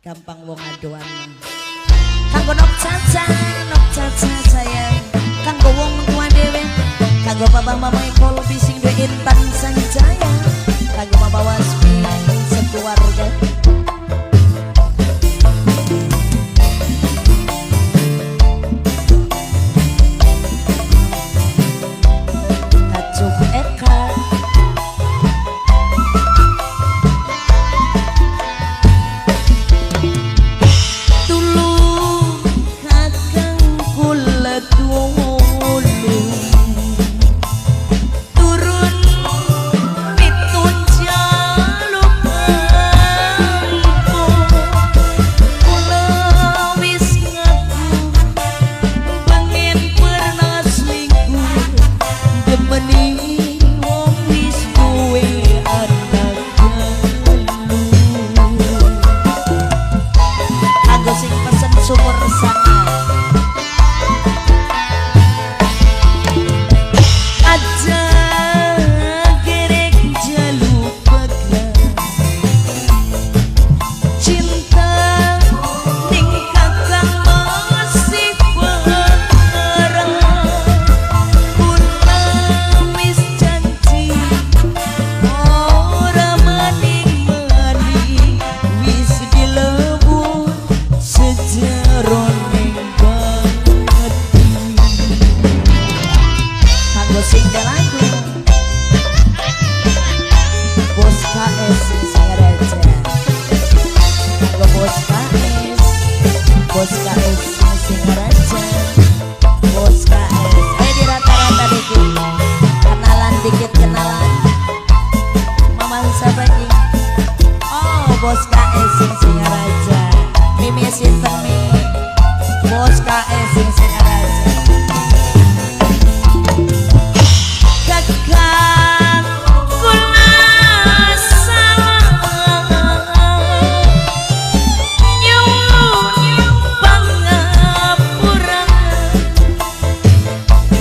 gampang wong aduan. Kanggo nok caca sayang, kanggo wong tua dhewe, kanggo papa mama kol bising duwe Intan Sanjaya, kanggo mama Wasmi sekeluarga. Bos KS sing Singaraja, Mimi Sinten Mi, Bos KS sing Singaraja. Kakang kula salah nyuwun pangapura.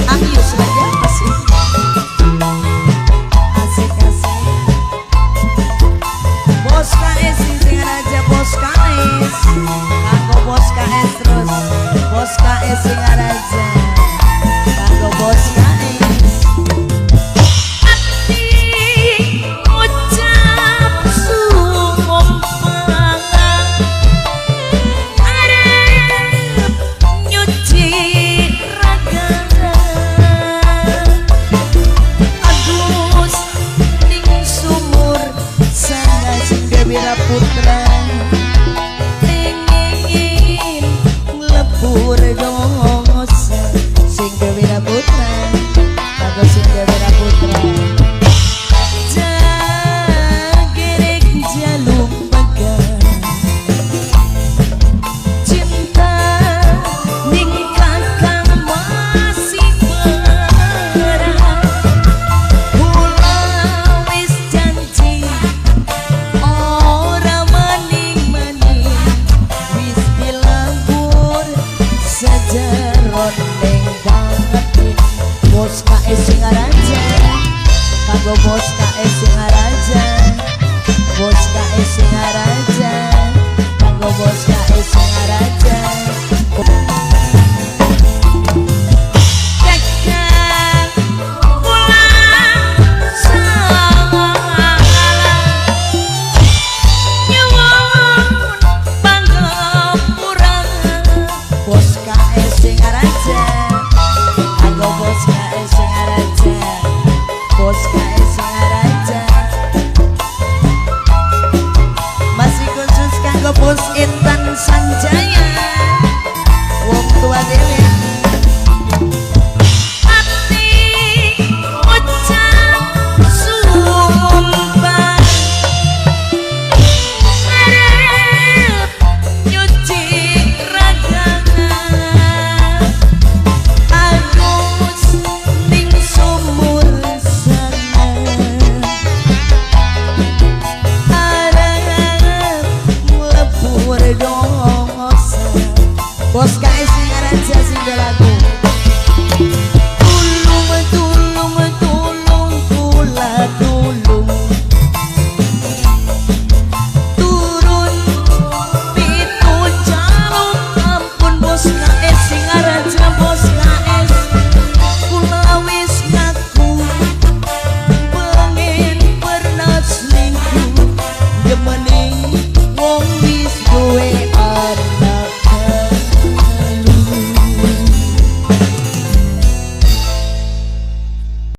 Ambius lagi apa sih? Asik-asik. Bos KS Bos KS, kanggo Bos KS terus, Bos KS Singaraja, kanggo Bos KS. Ati ucap sumpah, arep nyuci raga, Agus ning sumur sana sing Dewira Putra. Dosa sing Dewira Putra, kanggo sing Dewira Putra. Jagerek jaluk pegang cinta ning kakang masih parah. Kula wis janji ora maning-maning, wis dilebur sejaron ning batin. Bos KS Singaraja, kanggo Bos KS Singaraja, Bos KS Singaraja, kanggo Bos KS Singaraja. Kakang kula salah nyuwun pangapura. Bos KS Singaraja, kanggo Bos KS Singaraja, Bos KS Singaraja. Masih khusus kanggo Bos Intan Sanjaya.